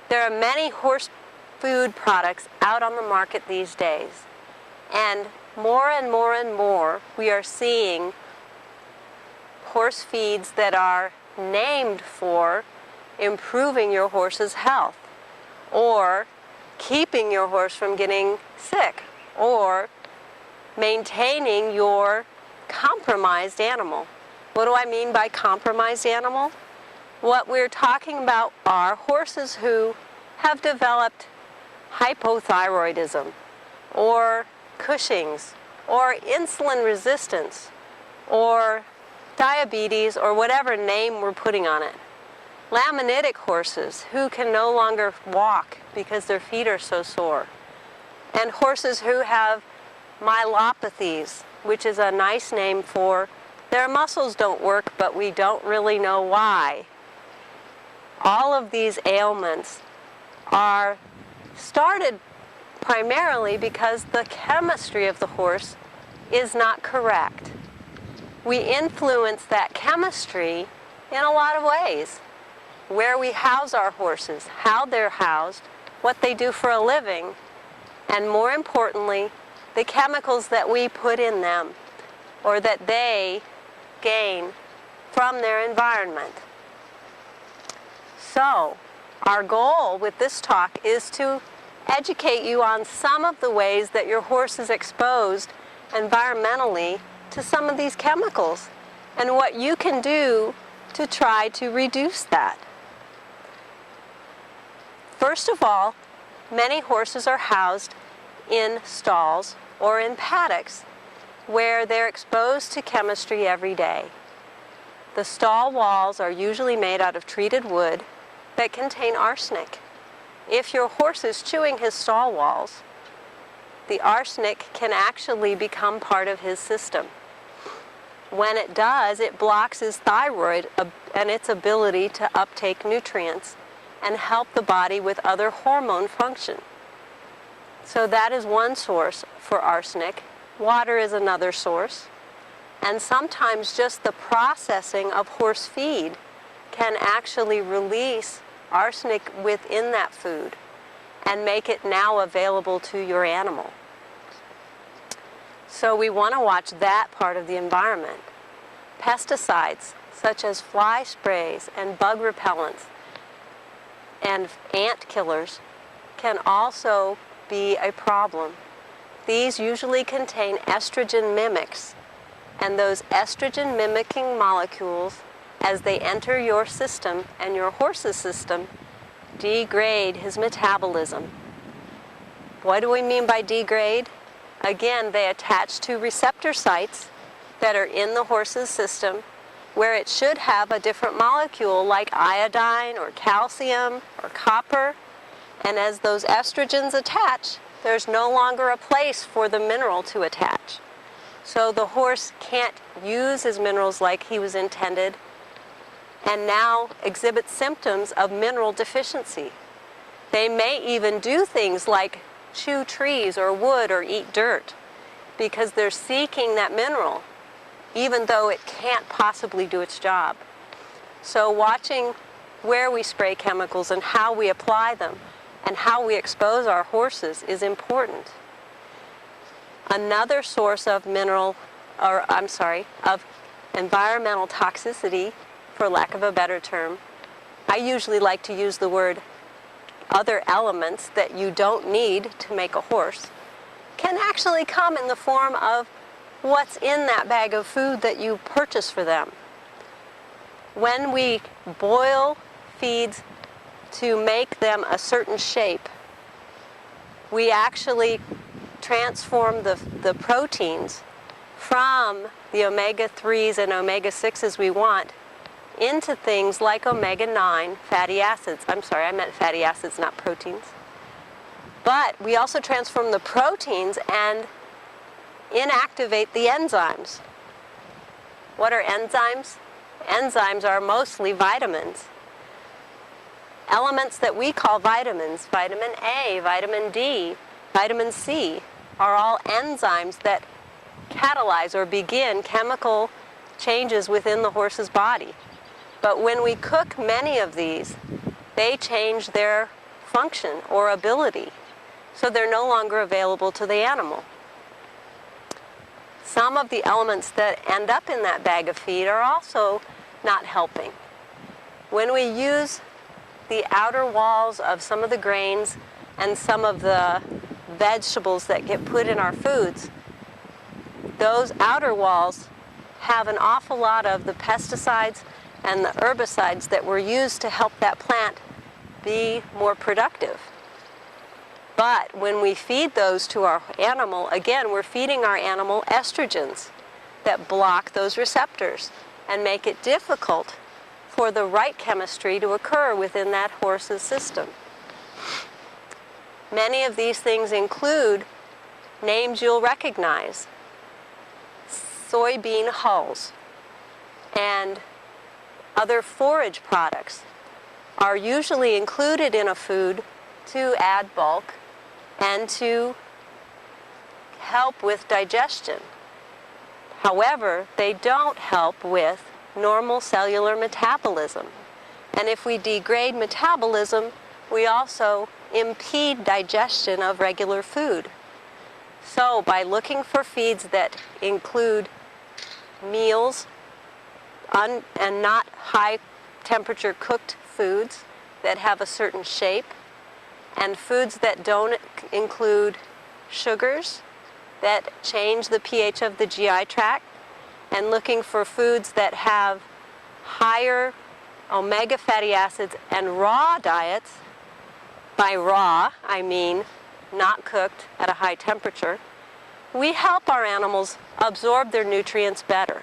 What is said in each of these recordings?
There are many horse food products out on the market these days, and more we are seeing horse feeds that are named for improving your horse's health, or keeping your horse from getting sick, or maintaining your compromised animal. What do I mean by compromised animal? What we're talking about are horses who have developed hypothyroidism, or Cushing's, or insulin resistance, or diabetes, or whatever name we're putting on it. Laminitic horses who can no longer walk because their feet are so sore. And horses who have myelopathies, which is a nice name for their muscles don't work, but we don't really know why. All of these ailments are started primarily because the chemistry of the horse is not correct. We influence that chemistry in a lot of ways. Where we house our horses, how they're housed, what they do for a living, and more importantly, the chemicals that we put in them or that they gain from their environment. So, our goal with this talk is to educate you on some of the ways that your horse is exposed environmentally to some of these chemicals and what you can do to try to reduce that. First of all, many horses are housed in stalls or in paddocks where they're exposed to chemistry every day. The stall walls are usually made out of treated wood that contain arsenic. If your horse is chewing his stall walls, the arsenic can actually become part of his system. When it does, it blocks his thyroid and its ability to uptake nutrients and help the body with other hormone function. So that is one source for arsenic. Water is another source. And sometimes just the processing of horse feed can actually release arsenic within that food and make it now available to your animal. So we want to watch that part of the environment. Pesticides, such as fly sprays and bug repellents and ant killers, can also be a problem. These usually contain estrogen mimics, and those estrogen mimicking molecules, as they enter your system and your horse's system, degrade his metabolism. What do we mean by degrade? Again, they attach to receptor sites that are in the horse's system where it should have a different molecule like iodine or calcium or copper, and as those estrogens attach, there's no longer a place for the mineral to attach. So the horse can't use his minerals like he was intended and now exhibits symptoms of mineral deficiency. They may even do things like chew trees or wood or eat dirt because they're seeking that mineral, even though it can't possibly do its job. So watching where we spray chemicals and how we apply them and how we expose our horses is important. Another source of of environmental toxicity, for lack of a better term, I usually like to use the word other elements that you don't need to make a horse, can actually come in the form of what's in that bag of food that you purchase for them. When we boil feeds to make them a certain shape, we actually transform the proteins from the omega-3s and omega-6s we want into things like omega-9 fatty acids. I'm sorry, I meant fatty acids, not proteins. But we also transform the proteins and inactivate the enzymes. What are enzymes? Enzymes are mostly vitamins. Elements that we call vitamins, vitamin A, vitamin D, vitamin C, are all enzymes that catalyze or begin chemical changes within the horse's body. But when we cook many of these, they change their function or ability, so they're no longer available to the animal. Some of the elements that end up in that bag of feed are also not helping. When we use the outer walls of some of the grains and some of the vegetables that get put in our foods, those outer walls have an awful lot of the pesticides and the herbicides that were used to help that plant be more productive. But when we feed those to our animal, again, we're feeding our animal estrogens that block those receptors and make it difficult for the right chemistry to occur within that horse's system. Many of these things include names you'll recognize: soybean hulls and other forage products are usually included in a food to add bulk and to help with digestion. However, they don't help with normal cellular metabolism. And if we degrade metabolism, we also impede digestion of regular food. So by looking for feeds that include meals and not high temperature cooked foods that have a certain shape, and foods that don't include sugars that change the pH of the GI tract, and looking for foods that have higher omega fatty acids and raw diets. By raw, I mean not cooked at a high temperature. We help our animals absorb their nutrients better.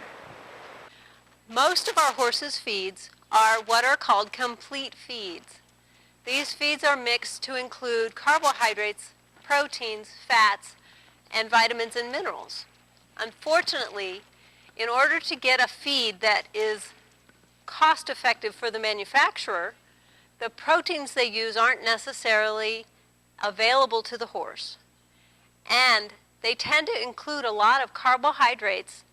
Most of our horses' feeds are what are called complete feeds. These feeds are mixed to include carbohydrates, proteins, fats, and vitamins and minerals. Unfortunately, in order to get a feed that is cost-effective for the manufacturer, the proteins they use aren't necessarily available to the horse. And they tend to include a lot of carbohydrates,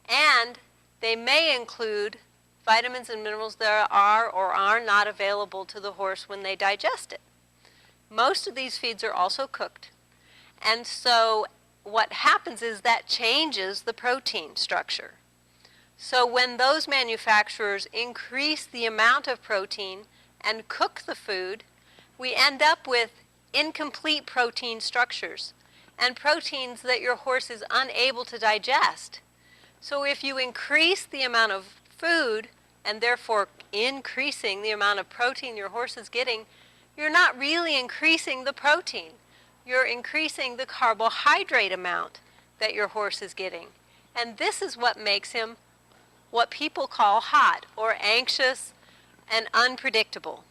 and they may include vitamins and minerals that are or are not available to the horse when they digest it. Most of these feeds are also cooked. And so what happens is that changes the protein structure. So when those manufacturers increase the amount of protein and cook the food, we end up with incomplete protein structures and proteins that your horse is unable to digest. So if you increase the amount of food and therefore increasing the amount of protein your horse is getting, you're not really increasing the protein. You're increasing the carbohydrate amount that your horse is getting. And this is what makes him what people call hot or anxious and unpredictable.